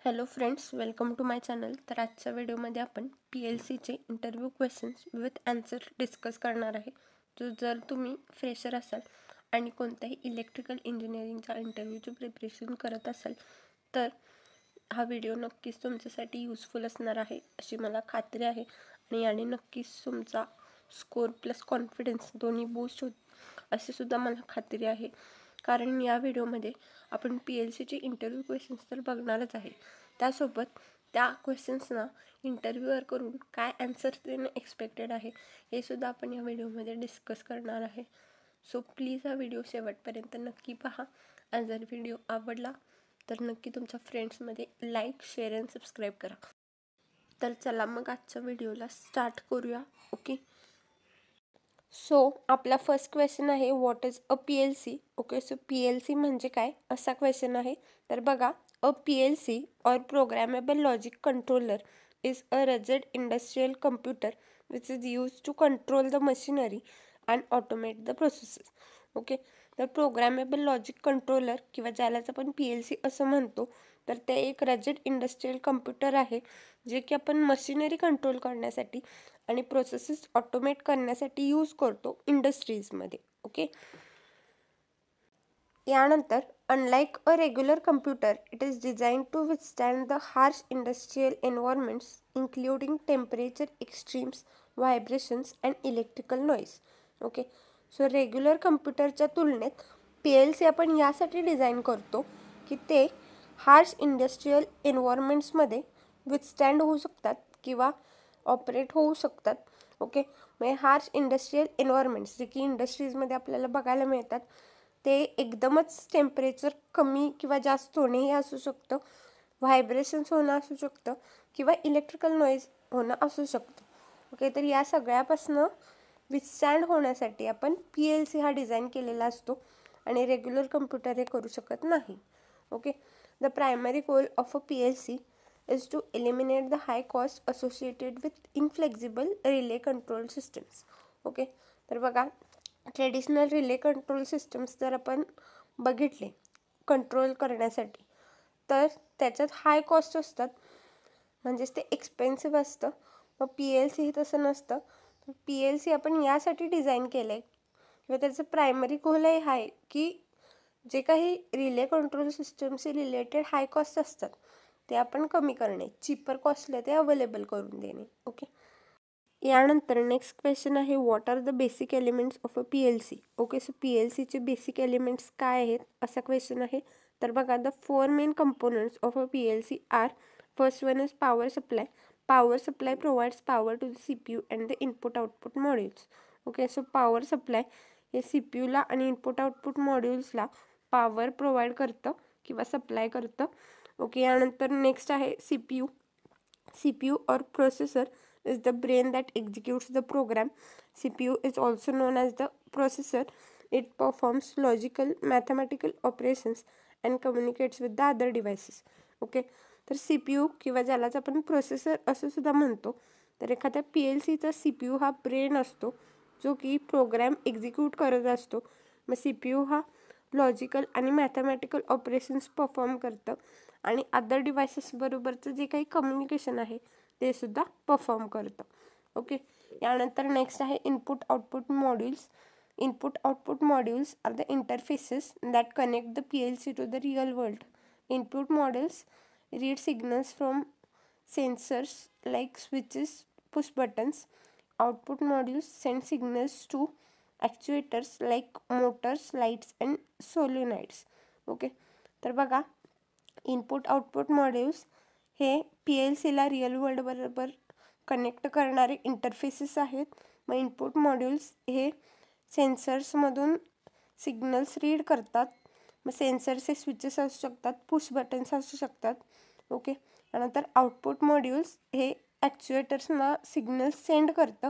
Hello friends, welcome to my channel. तर आजच्या व्हिडिओमध्ये आपण PLCचे interview questions with answer discuss करणार आहे. जर तुम्ही फ्रेशर असाल आणि कोणत्याही इलेक्ट्रिकल इंजिनिअरिंगच्या इंटरव्ह्यूची प्रिपरेशन करत असाल तर हा व्हिडिओ नक्कीच तुमच्यासाठी यूजफुल असणार आहे अशी मला खात्री आहे. आणि याने नक्कीच तुमचा स्कोर प्लस कॉन्फिडन्स दोन्ही बूस्ट होत अशी सुद्धा मला खात्री आहे. कारण या व्हिडिओमध्ये आपण PLCचे इंटरव्ह्यू क्वेश्चन्स तर बघणारच आहे, त्यासोबत त्या क्वेश्चन्सना इंटरव्ह्यूअर करून काय आन्सर देणं एक्सपेक्टेड आहे हे सुद्धा आपण या व्हिडिओमध्ये डिस्कस करणार आहे. सो प्लीज हा व्हिडिओ शेवटपर्यंत नक्की पहा. आणि जर व्हिडिओ आवडला तर नक्की तुमच्या फ्रेंड्समध्ये लाईक, शेअर अँड सबस्क्राईब करा. तर चला मग आजच्या व्हिडिओला स्टार्ट करूया. ओके, सो आपला फर्स्ट क्वेश्चन आहे, what is a PLC. Okay, so PLC म्हणजे काय असा क्वेश्चन आहे. तर बघा, अ PLC or programmable logic controller is a rigid industrial computer which is used to control the machinery and automate the processes. Okay, तर programmable logic controller किंवा ज्यालाच आपण PLC असं म्हणतो, तर ते एक रजिड इंडस्ट्रियल कम्प्युटर आहे जे की आपण मशिनरी कंट्रोल करण्यासाठी आणि प्रोसेसेस ऑटोमेट करण्यासाठी यूज करतो इंडस्ट्रीजमध्ये. ओके, यानंतर unlike a regular computer it is design to withstand the harsh industrial environments including temperature extremes, vibrations and electrical noise. Okay, so regular कम्प्युटरच्या तुलनेत PLC आपण यासाठी डिझाईन करतो की ते हार्श इंडस्ट्रियल एन्व्हायरमेंट्समध्ये विथस्टँड होऊ शकतात किंवा ऑपरेट होऊ शकतात. ओके, म्हणजे हार्श इंडस्ट्रियल एन्व्हायरमेंट्स जे की इंडस्ट्रीजमध्ये आपल्याला बघायला मिळतात ते एकदमच टेम्परेचर कमी किंवा जास्त होणे हे असू शकतं, व्हायब्रेशन्स होणं असू शकतं किंवा इलेक्ट्रिकल नॉईज होणं असू शकतं. ओके, तर या सगळ्यापासनं विथस्टँड होण्यासाठी आपण PLC हा डिझाईन केलेला असतो आणि रेग्युलर कम्प्युटर हे करू शकत नाही. Okay, the primary goal of a PLC is to eliminate the high cost associated with inflexible relay control systems. Okay, तर बघा, ट्रेडिशनल रिले कंट्रोल सिस्टम्स जर आपण बघितले कंट्रोल करण्यासाठी तर त्याच्यात हाय कॉस्ट असतात, म्हणजेच ते एक्सपेन्सिव्ह असतं. मग PLC हे तसं नसतं. PLC आपण यासाठी डिझाईन केलं आहे किंवा त्याचं प्रायमरी गोल हे आहे की जे काही रिले कंट्रोल सिस्टमशी रिलेटेड हाय कॉस्ट असतात ते आपण कमी करणे, चीपर कॉस्टला ते अवेलेबल करून देणे. ओके, यानंतर नेक्स्ट क्वेश्चन आहे, what are the basic elements of a PLC. Okay, so PLCचे बेसिक एलिमेंट्स काय आहेत असा क्वेश्चन आहे. तर बघा, the 4 main components of a PLC are, first one is power supply. Power supply provides power to the CPU and the input output modules. Okay, so power supply हे CPUला आणि input output मॉड्यूल्सला power provide करतं किंवा supply करतं. Okay, यानंतर next आहे CPU. CPU or processor is the brain that executes the program. CPU is also known as the processor. It performs logical, mathematical operations and communicates with the other devices. Okay, तर CPU किंवा ज्यालाच आपण processor असं सुद्धा म्हणतो, तर एखाद्या PLCचा CPU हा brain असतो जो की प्रोग्राम एक्झिक्यूट करत असतो. मग CPU हा लॉजिकल आणि मॅथमॅटिकल ऑपरेशन्स परफॉर्म करतं आणि अदर डिव्हायसेसबरोबरचं जे काही कम्युनिकेशन आहे ते सुद्धा परफॉर्म करतं. ओके, यानंतर नेक्स्ट आहे input output modules. Input output modules are the interfaces that connect the PLC to the real world. Input modules read signals from sensors like switches, push buttons. Output modules send signals to actuators like motors, lights and solenoids. Okay, तर बघा, input output modules हे PLCला real world बरोबर connect करणारे interfaces आहेत. मग input modules हे सेन्सर्समधून signals read करतात. मग सेन्सर्सचे स्विचेस असू शकतात, पुश बटन्स असू शकतात. ओके, त्यानंतर आउटपुट मॉड्यूल्स हे ॲक्च्युएटर्सना सिग्नल्स सेंड करतं.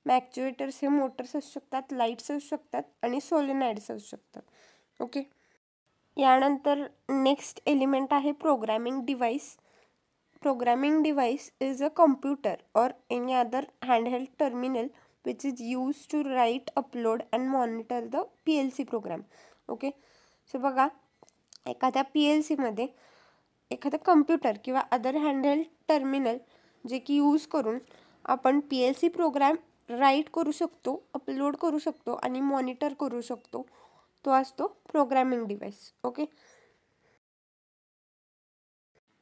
मग ॲक्च्युएटर्स हे मोटर्स असू शकतात, लाईट्स असू शकतात आणि सोलिनॉइड्स असू शकतात. ओके, यानंतर नेक्स्ट एलिमेंट आहे programming device. Programming device is a computer or any other handheld terminal which is used to write, upload and monitor the PLC program. Okay, so बघा, एखाद्या PLCमध्ये एखादं कम्प्युटर किंवा अदर हँडहेल्ड टर्मिनल जे की use करून आपण PLC programme right करू शकतो, अपलोड करू शकतो आणि मॉनिटर करू शकतो. तो असतो प्रोग्रामिंग डिव्हाइस. ओके.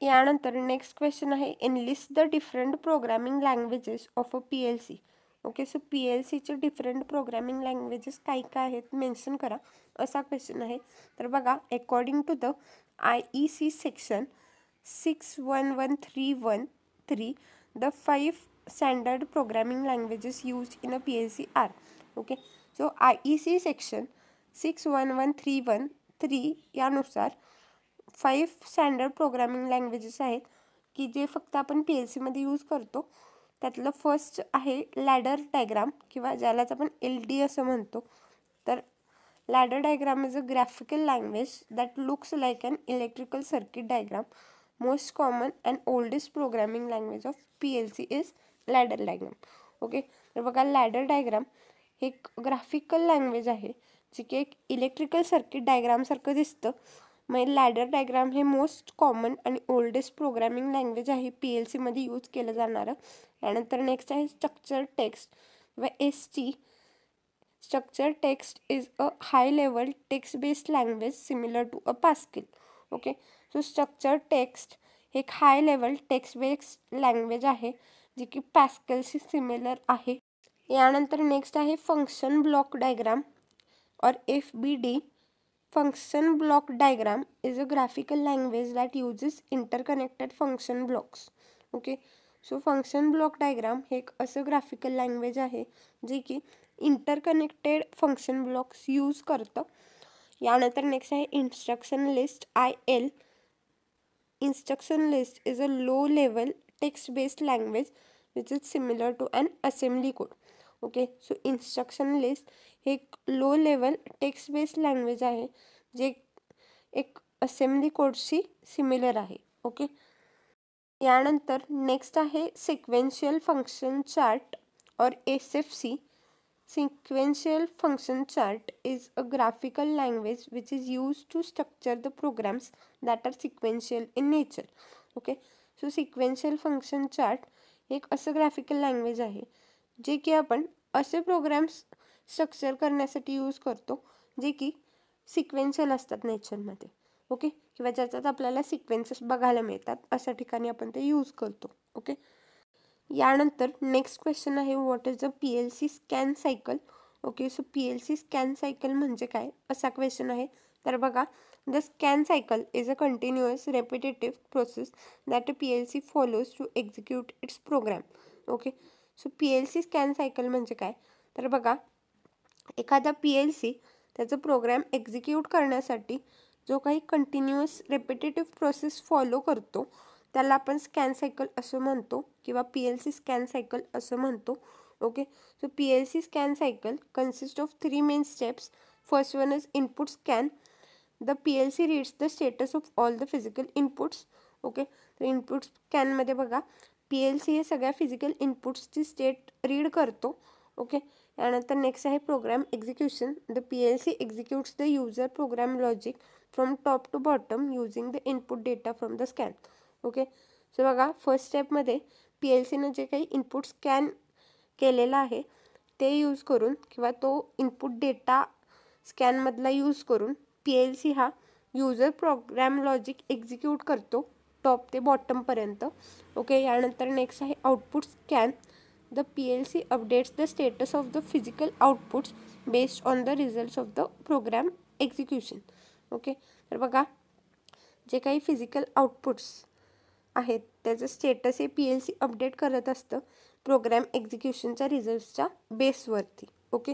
यानंतर नेक्स्ट क्वेश्चन आहे, enlist the different programming languages of a PLC. Okay. So PLCचे डिफरंट प्रोग्रामिंग लँग्वेजेस काय काय आहेत मेन्शन करा, असा क्वेश्चन आहे. तर बघा, according to the IEC section 61131-3, the 5 standard programming languages used in a PLC are. Okay. So IEC section 61131-3 यानुसार 5 स्टँडर्ड प्रोग्रामिंग लँग्वेजेस आहेत की जे फक्त आपण PLCमध्ये यूज करतो. त्यातलं फर्स्ट आहे लॅडर डायग्राम, किंवा ज्यालाच आपण LD असं म्हणतो. तर ladder diagram is a graphical language that looks like an electrical circuit diagram. Most common and oldest programming language of PLC is ladder diagram. Okay. तर बघा, लॅडर डायग्राम हे एक ग्राफिकल लँग्वेज आहे जे की एक इलेक्ट्रिकल सर्किट डायग्रामसारखं दिसतं. मग लॅडर डायग्राम हे मोस्ट कॉमन आणि ओल्डेस्ट प्रोग्रामिंग लँग्वेज आहे PLCमध्ये यूज केलं जाणारं. यानंतर नेक्स्ट आहे स्ट्रक्चर टेक्स्ट व ST. Structure text is a high level text based language similar to a Pascal. Okay. So structure text हे एक high level text based language आहे जे की पॅस्कलशी सिमिलर आहे. यानंतर नेक्स्ट आहे function block diagram or FBD. Function block diagram is a graphical language that uses interconnected function blocks. Okay. So function block diagram हे एक असं ग्राफिकल लँग्वेज आहे जे की इंटरकनेक्टेड फंक्शन ब्लॉक्स यूज करतं. यानंतर नेक्स्ट आहे instruction list IL. Instruction list is a low-level text-based language which is similar to an assembly code. Okay. So instruction list हे एक low level text based language आहे जे एक assembly कोडशी similar आहे. Okay. यानंतर नेक्स्ट आहे sequential function chart और SFC. Sequential function chart is a graphical language which is used to structure the programs that are sequential in nature. Okay. So sequential function chart हे एक असं graphical language आहे जे की आपण असे प्रोग्राम्स स्ट्रक्चर करण्यासाठी यूज करतो जे की सिक्वेन्शियल असतात नेचरमध्ये. ओके. किंवा ज्याच्यात आपल्याला सिक्वेन्सेस बघायला मिळतात, अशा ठिकाणी आपण ते यूज करतो. ओके. यानंतर नेक्स्ट क्वेश्चन आहे, what is the PLC scan cycle. Okay. So PLC scan cycle म्हणजे काय, असा क्वेश्चन आहे. तर बघा, the scan cycle is a continuous repetitive process that a PLC follows to execute its program. Okay. So PLC scan cycle म्हणजे काय, तर बघा, एखादा PLC त्याचा प्रोग्राम एक्झिक्यूट करण्यासाठी जो काही कंटिन्युअस रेपिटेटिव्ह प्रोसेस फॉलो करतो त्याला आपण स्कॅन सायकल असं म्हणतो, किंवा PLC स्कॅन सायकल असं म्हणतो. Okay. So PLC scan cycle consist of 3 main steps. First one is input scan. The PLC reads the status of all the physical inputs. Okay. तर input स्कॅनमध्ये बघा, PLC हे सगळ्या फिजिकल इनपुट्सची state read करतो. Okay. यानंतर next आहे program execution. The PLC executes the user program logic from top to bottom using the input data from the scan. Okay. So बघा, फर्स्ट स्टेपमध्ये PLCनं जे काही इनपुट स्कॅन केलेलं आहे ते यूज करून, किंवा तो इनपुट डेटा स्कॅनमधला यूज करून PLC हा युजर प्रोग्राम लॉजिक एक्झिक्यूट करतो टॉप ते बॉटमपर्यंत. ओके. यानंतर नेक्स्ट आहे output scan. The PLC updates the status of the physical outputs based on the results of the program execution. Okay. तर बघा, जे काही फिजिकल आउटपुट्स आहेत त्याचं स्टेटस हे PLC अपडेट करत असतं प्रोग्राम एक्झिक्युशनच्या रिझल्ट्सच्या बेसवरती. ओके.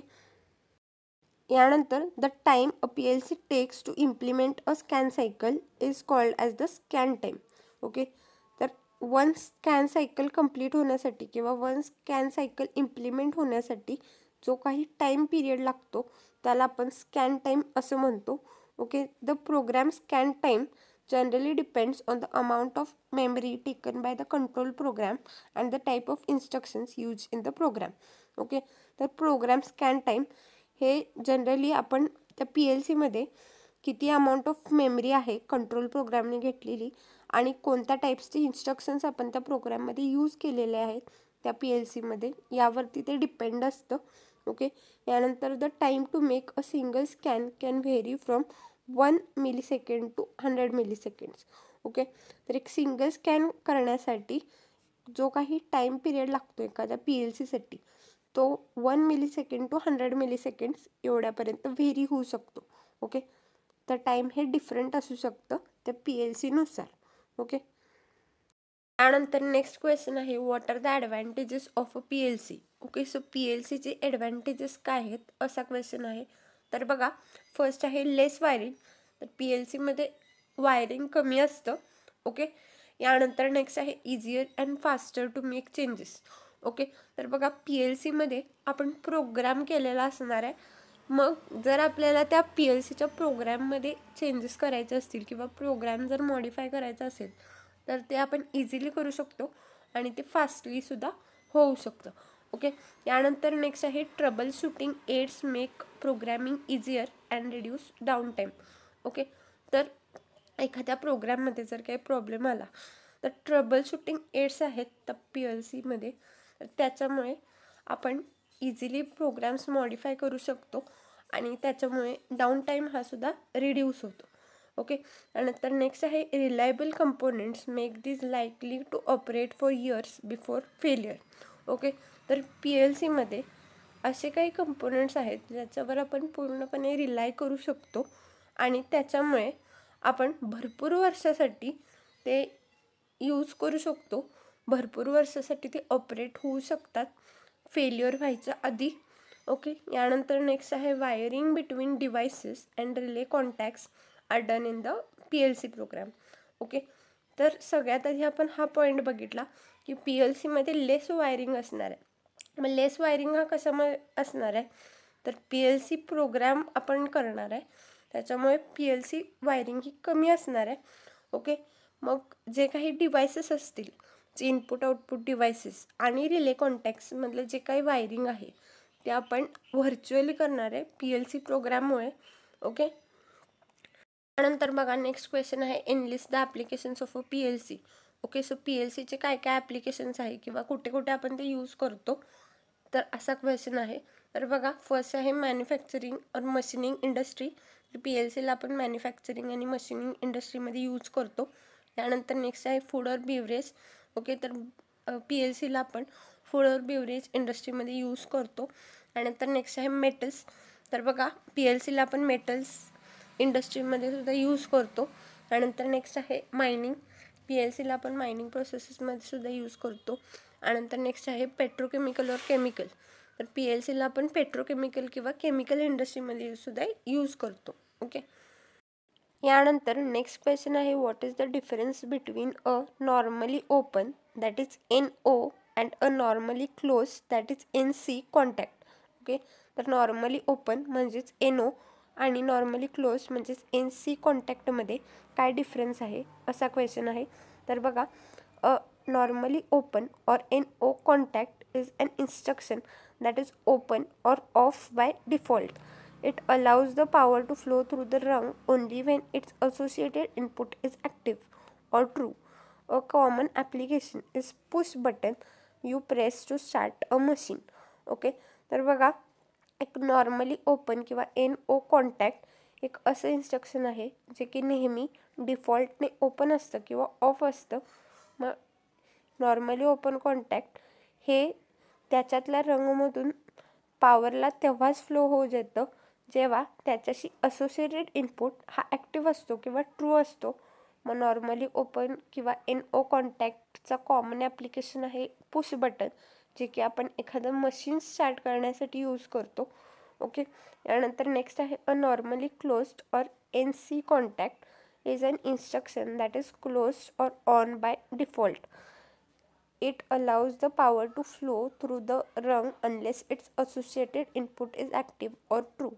यानंतर the time a PLC takes to implement a scan cycle is called as the scan time. Okay. तर वन स्कॅन सायकल कंप्लीट होण्यासाठी किंवा वन स्कॅन सायकल इम्प्लिमेंट होण्यासाठी जो काही टाईम पिरियड लागतो त्याला आपण स्कॅन टाईम असं म्हणतो. Okay. The program scan time generally depends on the amount of memory taken by the control program and the type of instructions used in the program. Okay. तर programme scan time हे generally आपण त्या PLCमध्ये किती amount of memory आहे control प्रोग्रामने घेतलेली आणि कोणत्या टाईप्सचे instructions आपण त्या प्रोग्राममध्ये यूज केलेले आहेत त्या PLCमध्ये यावरती ते डिपेंड असतं. ओके, यानंतर the time to make a single scan can vary from 1 millisecond to 100 milliseconds. Okay, तर एक सिंगल स्कॅन करण्यासाठी जो काही टाईम पिरियड लागतो एखाद्या PLCसाठी तो 1 मिलीसेकंड टू 100 मिलीसेकंड्स एवढ्यापर्यंत व्हेरी होऊ शकतो. ओके, तर टाईम हे डिफरंट असू शकतं त्या PLCनुसार. ओके, त्यानंतर नेक्स्ट क्वेश्चन आहे, what are the advantages of a PLC. Okay, so PLCचे ॲडव्हान्टेजेस काय आहेत असा क्वेश्चन आहे. तर बघा, फर्स्ट आहे लेस वायरिंग. तर PLCमध्ये वायरिंग कमी असतं. ओके, यानंतर नेक्स्ट आहे easier and faster to make changes. Okay, तर बघा PLCमध्ये आपण प्रोग्राम केलेला असणार आहे. मग जर आपल्याला त्या PLCच्या प्रोग्राममध्ये चेंजेस करायचे असतील किंवा प्रोग्राम जर मॉडिफाय करायचा असेल तर ते आपण इझिली करू शकतो आणि ते फास्टलीसुद्धा होऊ शकतं. ओके, यानंतर नेक्स्ट आहे trouble shooting aids make programming easier and reduce down time. Okay, तर एखाद्या प्रोग्राममध्ये जर काही प्रॉब्लेम आला तर ट्रबल शूटिंग एड्स आहेत त्या PLCमध्ये, तर त्याच्यामुळे आपण इझिली प्रोग्राम्स मॉडिफाय करू शकतो आणि त्याच्यामुळे डाऊन टाईम हा सुद्धा रिड्यूस होतो. ओके, त्यानंतर नेक्स्ट आहे reliable components make this likely to operate for years before failure. Okay, तर PLCमध्ये असे काही कंपोनेंट्स आहेत ज्याच्यावर आपण पूर्णपणे रिलाय करू शकतो आणि त्याच्यामुळे आपण भरपूर वर्षासाठी ते यूज करू शकतो. भरपूर वर्षासाठी ते ऑपरेट होऊ शकतात फेल्युअर व्हायच्या आधी. ओके, यानंतर नेक्स्ट आहे wiring between devices and relay contacts are done in the PLC program. Okay, तर सगळ्यात आधी आपण हा पॉईंट बघितला की PLCमध्ये लेस वायरिंग असणार आहे. मग लेस वायरिंग हा कशामुळे असणार आहे, तर PLC प्रोग्राम आपण करणार आहे त्याच्यामुळे PLC वायरिंग ही कमी असणार आहे. ओके, मग जे काही डिव्हायसेस असतील, जे इनपुट आउटपुट डिव्हायसेस आणि रिले कॉन्टॅक्ट्समधलं जे काही वायरिंग आहे ते आपण व्हर्च्युअली करणार आहे PLC प्रोग्राममुळे. ओके, त्यानंतर बघा नेक्स्ट क्वेश्चन आहे, enlist the applications of a PLC. Okay, so PLCचे काय काय ॲप्लिकेशन्स आहे किंवा कुठे कुठे आपण ते यूज करतो, तर असा क्वेश्चन आहे. तर बघा, फर्स्ट आहे मॅन्युफॅक्चरिंग और मशिनिंग इंडस्ट्री. PLCला आपण मॅन्युफॅक्चरिंग आणि मशिनिंग इंडस्ट्रीमध्ये यूज करतो. त्यानंतर नेक्स्ट आहे फूड और बिवरेज. ओके, तर PLCला आपण फूड और बिवरेज इंडस्ट्रीमध्ये यूज करतो. त्यानंतर नेक्स्ट आहे मेटल्स. तर बघा, PLCला आपण मेटल्स इंडस्ट्रीमध्ये सुद्धा यूज करतो. त्यानंतर नेक्स्ट आहे मायनिंग. PLCला आपण मायनिंग प्रोसेसेसमध्ये सुद्धा यूज करतो. त्यानंतर नेक्स्ट आहे पेट्रोकेमिकल और केमिकल. तर PLCला आपण पेट्रोकेमिकल किंवा केमिकल इंडस्ट्रीमध्ये सुद्धा यूज करतो. ओके, यानंतर नेक्स्ट क्वेश्चन आहे, what is the difference between a normally open that is NO and a normally close that is NC contact. Okay, तर नॉर्मली ओपन म्हणजेच NO आणि नॉर्मली क्लोज म्हणजेच NC कॉन्टॅक्टमध्ये काय डिफरन्स आहे असा क्वेश्चन आहे. तर बघा, अ नॉर्मली ओपन और NO contact is an instruction that is open or off by default. It allows the power to flow through the rung only when its associated input is active or true. A common application is push button you press to start a machine. Okay, तर बघा, एक normally open किंवा NO contact एक असं instruction आहे जे की नेहमी डिफॉल्टने ओपन असतं किंवा ऑफ असतं. मग नॉर्मली ओपन कॉन्टॅक्ट हे त्याच्यातल्या रंगमधून पॉवरला तेव्हाच फ्लो होऊ देतं जेव्हा त्याच्याशी असोसिएटेड इनपुट हा ॲक्टिव्ह असतो किंवा ट्रू असतो. मग नॉर्मली ओपन किंवा NO कॉन्टॅक्टचा कॉमन ॲप्लिकेशन आहे पुश बटन, जे की आपण एखादं मशीन स्टार्ट करण्यासाठी यूज करतो. ओके, यानंतर नेक्स्ट आहे अ नॉर्मली क्लोज्ड और NC contact is an instruction that is closed or on by default. It allows the power to flow through the rung unless its associated input is active or true.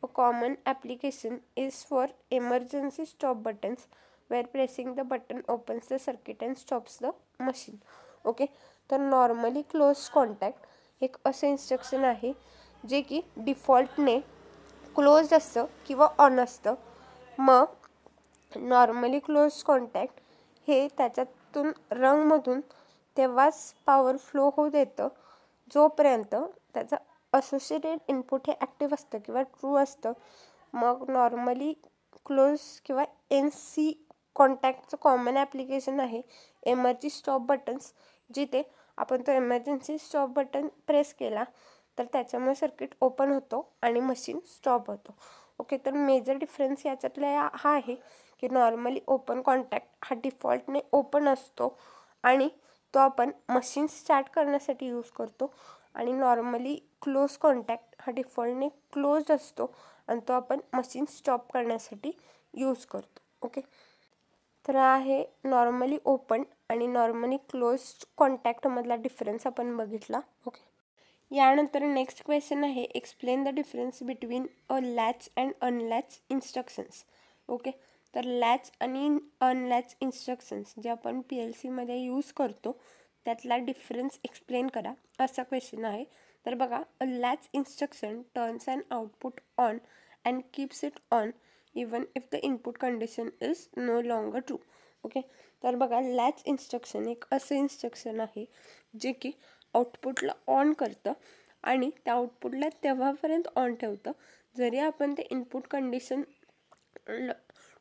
A common application is for emergency stop buttons where pressing the button opens the circuit and stops the machine. Okay, तर normally close contact एक असं instruction आहे जे की डिफॉल्टने close असतं किंवा on असतं. मग नॉर्मली क्लोज कॉन्टॅक्ट हे त्याच्यातून रंगमधून तेव्हाच पॉवर फ्लो होऊ देतं जोपर्यंत त्याचं असोसिएटेड इनपुट हे ॲक्टिव्ह असतं किंवा ट्रू असतं. मग नॉर्मली क्लोज किंवा NC कॉन्टॅक्टचं कॉमन ॲप्लिकेशन आहे एमर्जी स्टॉप बटन्स, जिथे आपण तो एमर्जन्सी स्टॉप बटन प्रेस केला तर त्याच्यामुळे सर्किट ओपन होतो आणि मशीन स्टॉप होतो. ओके, तर मेजर डिफरन्स याच्यातला हा आहे की नॉर्मली ओपन कॉन्टॅक्ट हा डिफॉल्टने ओपन असतो आणि तो आपण मशीन स्टार्ट करण्यासाठी यूज करतो, आणि नॉर्मली क्लोज कॉन्टॅक्ट हा डिफॉल्टने क्लोज्ड असतो आणि तो आपण मशीन स्टॉप करण्यासाठी यूज करतो. ओके, तर आहे नॉर्मली ओपन आणि नॉर्मली क्लोज्ड कॉन्टॅक्टमधला डिफरन्स आपण बघितला. ओके, यानंतर नेक्स्ट क्वेश्चन आहे explain the difference between a latch and unlatch instructions. Okay, तर लॅच आणि अनलॅच इन्स्ट्रक्शन्स जे आपण PLCमध्ये यूज करतो त्यातला डिफरन्स एक्सप्लेन करा, असा क्वेश्चन आहे. तर बघा, a latch instruction turns and output on and keeps it on even if the input condition is no longer true. Okay, तर बघा, लॅच इन्स्ट्रक्शन एक असं इन्स्ट्रक्शन आहे जे की आउटपुटला ऑन करतं आणि त्या आउटपुटला तेव्हापर्यंत ऑन ठेवतं जरी आपण ते इनपुट कंडिशन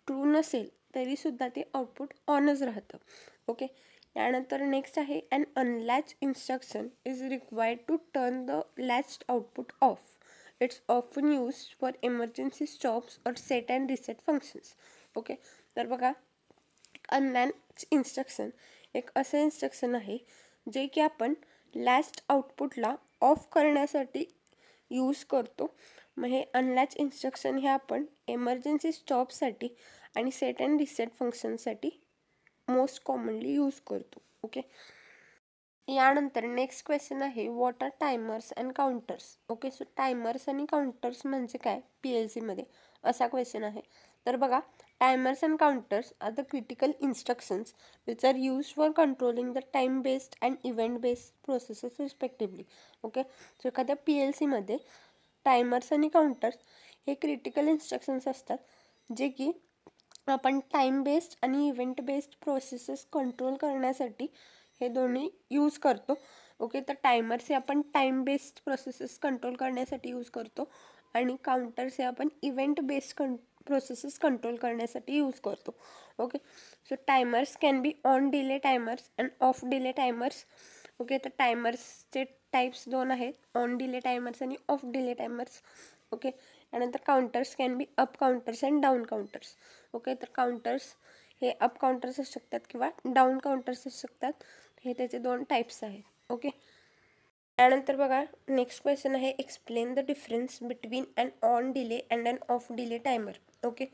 ट्रू नसेल तरीसुद्धा ते आउटपुट ऑनच राहतं. ओके, यानंतर नेक्स्ट आहे an unlatch instruction is required to turn the latched output off. It's often used for emergency stops or set and reset functions. Okay, तर बघा, अनलॅच इन्स्ट्रक्शन एक असं इन्स्ट्रक्शन आहे जे की आपण लॅस्ट आउटपुटला ऑफ करण्यासाठी यूज करतो. मग हे अनलॅच इन्स्ट्रक्शन हे आपण एमर्जन्सी स्टॉपसाठी आणि सेट अँड रिसेट फंक्शनसाठी मोस्ट कॉमनली यूज करतो. ओके, यानंतर नेक्स्ट क्वेश्चन आहे what are timers and counters. Okay, so timers आणि काउंटर्स म्हणजे काय PLCमध्ये, असा क्वेश्चन आहे. तर बघा, timers and counters are the critical instructions which are use for controlling the time based and event based processes respectively. Okay, so एखाद्या PLCमध्ये टायमर्स आणि काउंटर्स हे क्रिटिकल इन्स्ट्रक्शन्स असतात जे की आपण टाईम बेस्ड आणि इव्हेंट बेस्ड प्रोसेसेस कंट्रोल करण्यासाठी हे दोन्ही यूज करतो. ओके, तर टायमर्स हे आपण टाईम बेस्ड प्रोसेसेस कंट्रोल करण्यासाठी यूज करतो आणि काउंटर्स हे आपण इव्हेंट बेस्ड प्रोसेसेस कंट्रोल करण्यासाठी यूज करतो. Okay, so timers can be on delay timers and off delay timers. Okay, तर टायमर्सचे टाईप्स दोन आहेत, ऑन डिले टायमर्स आणि ऑफ डिले टायमर्स. ओके, त्यानंतर counters can be up counters and down counters. Okay, तर counters हे up counters असू शकतात किंवा डाऊन काउंटर्स असू शकतात. हे त्याचे दोन टाईप्स आहेत. ओके, त्यानंतर बघा, नेक्स्ट क्वेश्चन आहे explain the difference between an on delay and an off delay timer. Okay,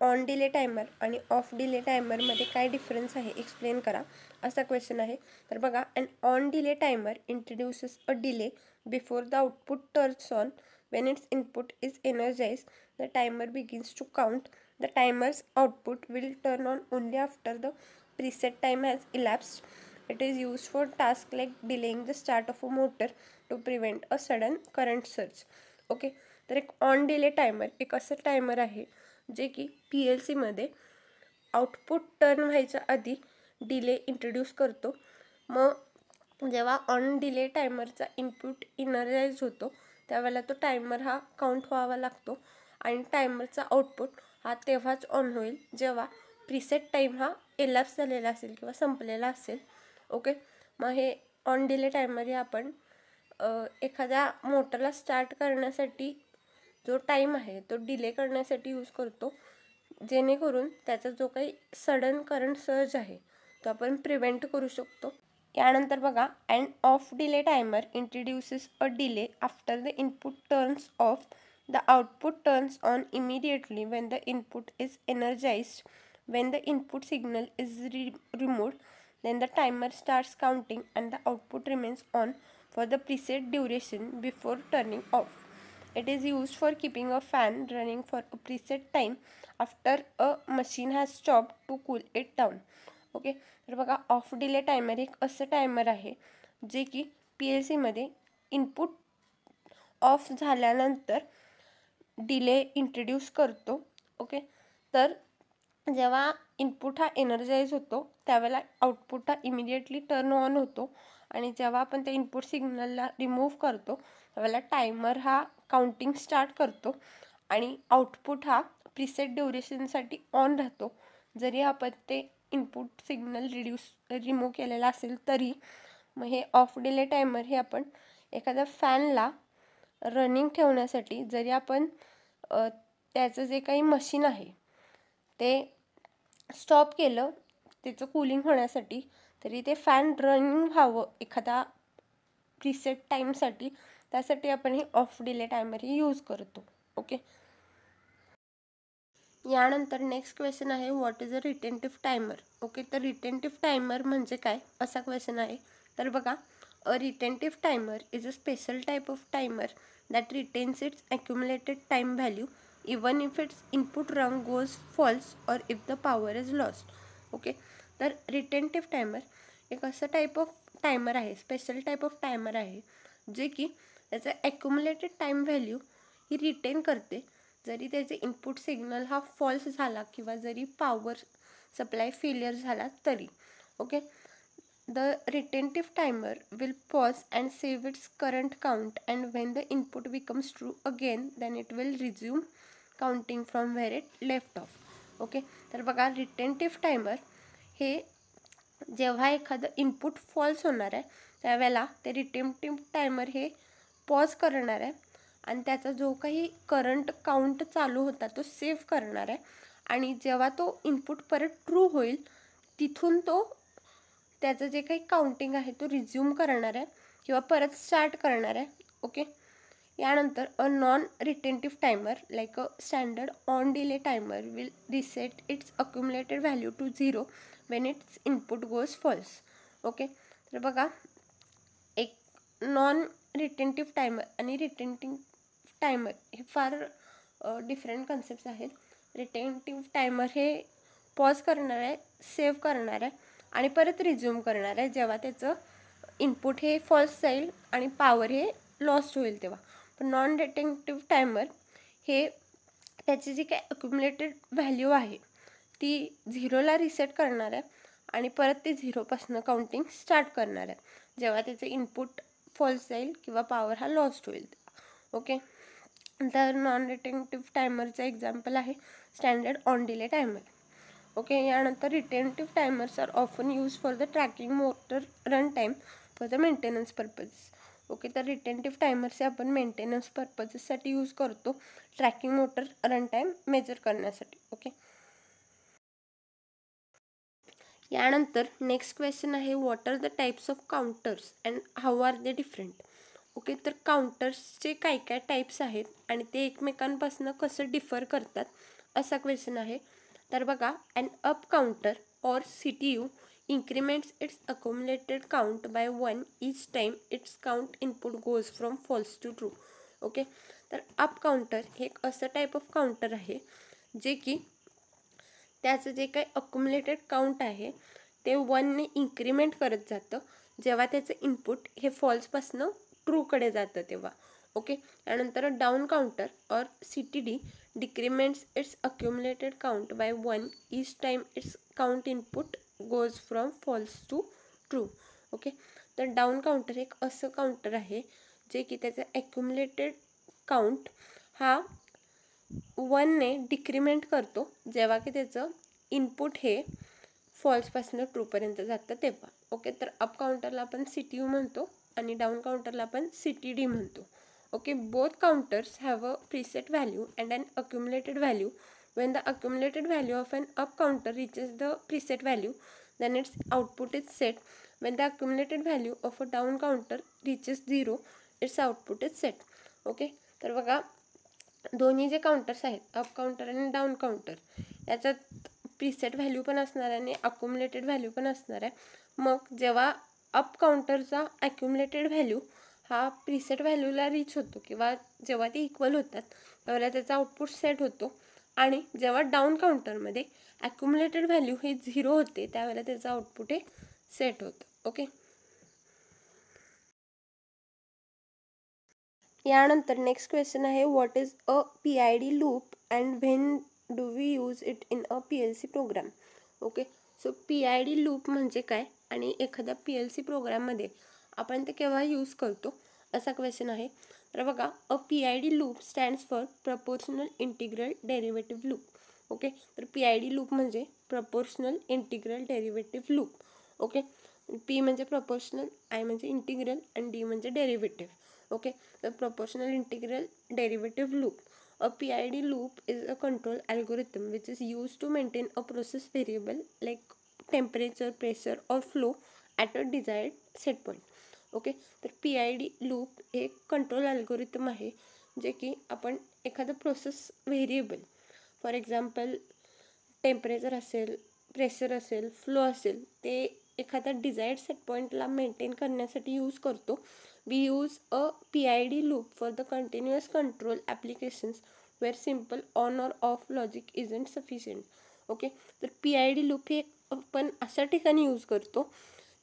on delay timer आणि ऑफ डिले टायमरमध्ये काय डिफरन्स आहे एक्सप्लेन करा, असा क्वेश्चन आहे. तर बघा, an on delay timer introduces a delay before the output turns on. When its input is energized, the timer begins to count. The timer's output will turn on only after the preset time has elapsed. It is used for tasks like delaying the start of a motor to prevent a sudden current surge. Okay, तर एक on delay timer एक असं timer आहे जे की PLCमध्ये output turn व्हायच्या आधी delay introduce करतो. मग जेव्हा ऑन डिले टायमरचा इनपुट इनर्जाइज होतो त्यावेळेला तो टायमर हा काउंट व्हावा लागतो आणि टायमरचा आउटपुट हा तेव्हाच ऑन होईल जेव्हा प्रीसेट टाईम हा एलॅप्स झालेला असेल किंवा संपलेला असेल. ओके, मग हे ऑन डिले टायमर हे आपण एखाद्या मोटरला स्टार्ट करण्यासाठी जो टाईम आहे तो डिले करण्यासाठी यूज करतो, जेणेकरून त्याचा जो काही सडन करंट सर्ज आहे तो आपण प्रिव्हेंट करू शकतो. यानंतर बघा, and off delay timer introduces a delay after the input turns off. The output turns on immediately when the input is energized. When the input signal is removed, then the timer starts counting and the output remains on for the preset duration before turning off. It is used for keeping a fan running for a preset time after a machine has stopped to cool it down. Okay, तर बघा, of delay timer एक असं timer आहे जे की PLCमध्ये input of झाल्यानंतर delay introduce करतो. Okay, तर जेव्हा इनपुट हा एनर्जाइज होतो त्यावेळेला आउटपुट हा इमिडिएटली टर्न ऑन होतो आणि जेव्हा आपण त्या इनपुट सिग्नलला रिमूव्ह करतो त्यावेळेला टायमर हा काउंटिंग स्टार्ट करतो आणि आउटपुट हा प्रीसेट ड्युरेशनसाठी ऑन राहतो. जरी आपण ते इनपुट सिग्नल रिमूव्ह केलेला असेल तरी. मग हे ऑफ डिले टायमर हे आपण एखाद्या फॅनला रनिंग ठेवण्यासाठी जरी आपण त्याचं जे काही मशीन आहे ते स्टॉप केलं त्याचं कूलिंग होण्यासाठी तरी ते फॅन रनिंग व्हावं एखादा प्रीसेट टाईमसाठी, त्यासाठी आपण हे ऑफ डिले टायमर ही यूज करतो. ओके. यानंतर नेक्स्ट क्वेश्चन आहे what is a retentive timer. Okay, तर रिटेंटिव्ह टायमर म्हणजे काय असा क्वेश्चन आहे. तर बघा, a retentive timer is a special type of timer that retains its accumulated time value even if its input run goes false or if the power is lost. Okay, तर retentive timer एक असं type of timer आहे, special type of timer आहे जे की त्याचं accumulated time value ही retain करते जरी त्याचे इनपुट सिग्नल हा फॉल्स झाला किंवा जरी पॉवर सप्लाय फेलियर झाला तरी. Okay, the retentive timer will pause and save its current count and when the input becomes true again then it will resume counting from where it left off. Okay, तर बघा, रिटेंटिव्ह timer हे जेव्हा एखादं input false होणार आहे त्यावेळेला ते रिटेंटिव्ह timer हे पॉज करणार आहे आणि त्याचा जो काही करंट काउंट चालू होता तो सेव्ह करणार आहे आणि जेव्हा तो इनपुट परत ट्रू होईल तिथून तो त्याचं जे काही काउंटिंग आहे तो रिझ्यूम करणार आहे किंवा परत स्टार्ट करणार आहे. ओके, यानंतर a non retentive timer like a standard on delay timer will reset its accumulated value to 0 when its input goes false. Okay, तर बघा, एक नॉन रिटेंटिव्ह टायमर आणि रिटेंटिव्ह टायमर हे फार डिफरंट कन्सेप्ट्स आहेत. रिटेंटिव्ह टायमर हे पॉज करणार आहे, सेव्ह करणार आहे आणि परत रिझ्यूम करणार आहे जेव्हा त्याचं इनपुट हे फॉल्स जाईल आणि पॉवर हे लॉस्ट होईल तेव्हा. पण नॉन रिटेंटिव्ह टायमर हे त्याची जी काही अक्युमुलेटेड व्हॅल्यू आहे ती 0ला रिसेट करणार आहे आणि परत ते 0पासून काउंटिंग स्टार्ट करणार आहे जेव्हा त्याचं इनपुट फॉल्स जाईल किंवा पॉवर हा लॉस्ट होईल. ओके, तर नॉन रिटेंटिव्ह टायमरचं एक्झाम्पल आहे standard on delay timer. Okay, यानंतर retentive timers are often use for the tracking motor run time for the maintenance purpose. Okay, तर रिटेंटिव्ह टायमर्स हे आपण मेंटेनन्स पर्पजेससाठी यूज करतो, tracking motor run time measure करण्यासाठी. Okay, यानंतर next question आहे what are the types of counters and how are they different. Okay, तर काउंटर्सचे काय काय टाईप्स आहेत आणि ते एकमेकांपासून कसं डिफर करतात असा क्वेश्चन आहे. तर बघा, अन अप काउंटर और CPU increments its accumulated count by 1 each time its count input goes from false to true. Okay, तर अप काउंटर हे एक असं टाईप ऑफ काउंटर आहे जे की त्याचं जे काही अक्युमुलेटेड काउंट आहे ते 1ने इन्क्रीमेंट करत जातं जेव्हा त्याचं इनपुट हे फॉल्सपासनं ट्रूकडे जातं तेव्हा. ओके, त्यानंतर down counter or CTD decrements its accumulated count by 1 each time its count input goes from false to true. Okay, तर डाऊन काउंटर एक असं काउंटर आहे जे की त्याचं ॲक्युमुलेटेड काउंट हा 1ने डिक्रीमेंट करतो जेव्हा की त्याचं इनपुट हे फॉल्सपासून ट्रूपर्यंत जातं तेव्हा. ओके, तर अप काउंटरला आपण CPU म्हणतो आणि डाऊन काउंटरला आपण CTD म्हणतो. Okay, both counters have a preset value and an accumulated value. when the accumulated value of an up counter reaches the preset value then its output is set. when the accumulated value of a down counter reaches 0 its output is set. Okay, तर बघा, दोन्ही जे counters आहेत up counter आणि down counter याच्यात preset value पण असणार आहे आणि अक्युमुलेटेड व्हॅल्यू पण असणार आहे. मग जेव्हा अप काउंटरचा ॲक्युमुलेटेड व्हॅल्यू हा प्रीसेट व्हॅल्यूला रीच होतो किंवा जेव्हा ते इक्वल होतात त्यावेळेला त्याचा आउटपुट सेट होतो आणि जेव्हा डाऊन काउंटरमध्ये ॲक्युमुलेटेड व्हॅल्यू हे 0 होते त्यावेळेला त्याचं आउटपुट हे सेट होतं. ओके, यानंतर नेक्स्ट क्वेश्चन आहे what is a PID loop and when do we use it in a PLC program? Okay, so PID loop म्हणजे काय आणि एखाद्या PLC प्रोग्राममध्ये आपण ते केव्हा यूज करतो असा क्वेश्चन आहे. तर बघा, अ PID loop stands for proportional integral derivative loop. Okay, तर PID लूप म्हणजे proportional integral derivative loop. Okay, P म्हणजे प्रपोर्शनल, I म्हणजे इंटिग्रल आणि D म्हणजे डेरिव्हेटिव्ह. ओके, तर proportional integral derivative loop. A PID loop is a control algorithm which is used to maintain a process variable like temperature, pressure or flow at a desired set point. Okay, तर PID loop एक control algorithm आहे जे की आपण एखादं process variable, for example temperature असेल, pressure असेल, flow असेल, ते एखाद्या डिझायर्ड सेट पॉईंटला मेंटेन करण्यासाठी यूज करतो. We use a PID loop for the continuous control applications where simple on or off logic isn't sufficient. Okay, तर PID लूप हे आपण अशा ठिकाणी यूज करतो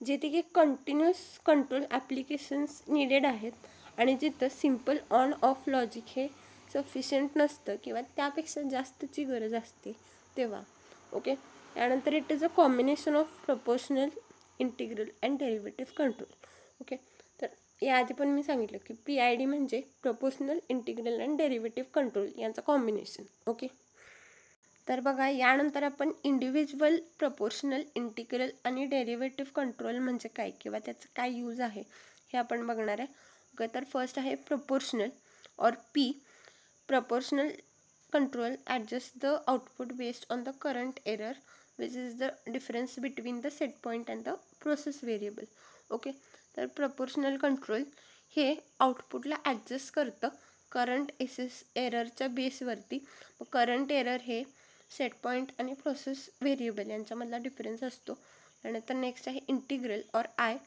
जिथे की कंटिन्युअस कंट्रोल ॲप्लिकेशन्स निडेड आहेत आणि जिथं सिम्पल ऑन ऑफ लॉजिक हे सफिशियंट नसतं किंवा त्यापेक्षा जास्तची गरज असते तेव्हा. ओके, त्यानंतर it is a combination of proportional integral and derivative control. Okay, तर याआधी पण मी सांगितलं की PID म्हणजे proportional integral and derivative control यांचं कॉम्बिनेशन. ओके, तर बघा, यानंतर आपण इंडिव्हिज्युअल प्रपोर्शनल इंटिग्रल आणि डेरिव्हेटिव्ह कंट्रोल म्हणजे काय किंवा त्याचं काय यूज आहे हे आपण बघणार आहे. ओके, तर फर्स्ट आहे प्रपोर्शनल और P. Proportional control adjusts the output based on the current error, which is the difference between the set point and the process variable. Okay, तर प्रपोर्शनल कंट्रोल हे आउटपुटला ॲडजस्ट करतं करंट एररच्या बेसवरती. करंट एरर हे set point आणि process variable यांच्यामधला difference असतो. त्यानंतर next आहे इंटिग्रल और I.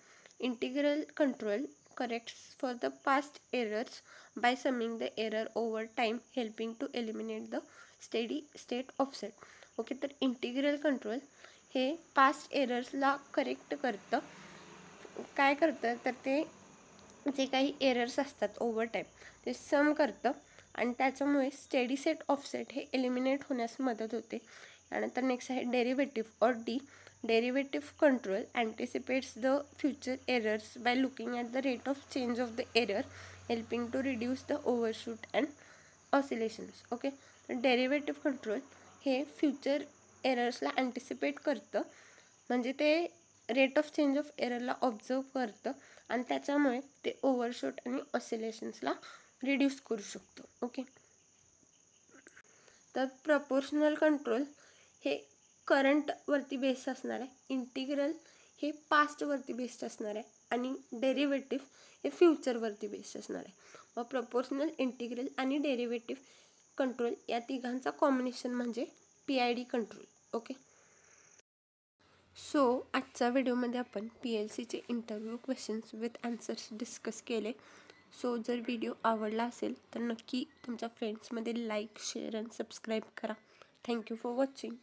Integral control corrects for the past errors by summing the error over time, helping to eliminate the steady state offset. Okay, तर integral control हे past एरर्सला correct करतं. काय करतं तर ते जे काही एरर्स असतात ओव्हर टाईम ते सम करतं आणि त्याच्यामुळे स्टेडी सेट ऑफसेट हे एलिमिनेट होण्यास मदत होते. त्यानंतर नेक्स्ट आहे डेरिव्हेटिव्ह और D. Derivative control anticipates the future errors by looking at the rate of change of the error, helping to reduce the overshoot and oscillations. Okay, तर derivative control हे future एरर्सला anticipate करतं, म्हणजे ते rate of change of एररला observe करतं आणि त्याच्यामुळे ते ओव्हरशूट आणि ऑसिलेशन्सला रिड्यूस करू शकतो. ओके, तर प्रपोर्शनल कंट्रोल हे करंटवरती बेस्ड असणार आहे, इंटिग्रल हे पास्टवरती बेस्ड असणार आहे आणि डेरिव्हेटिव्ह हे फ्युचरवरती बेस्ड असणार आहे. मग प्रपोर्शनल, इंटिग्रल आणि डेरिव्हेटिव्ह कंट्रोल या तिघांचा कॉम्बिनेशन म्हणजे PID कंट्रोल. ओके, सो आजच्या व्हिडिओमध्ये आपण PLCचे interview questions with answers discuss केले. सो जर व्हिडिओ आवडला असेल तर नक्की तुमच्या फ्रेंड्समध्ये लाईक, शेअर आणि सबस्क्राईब करा. Thank you for watching.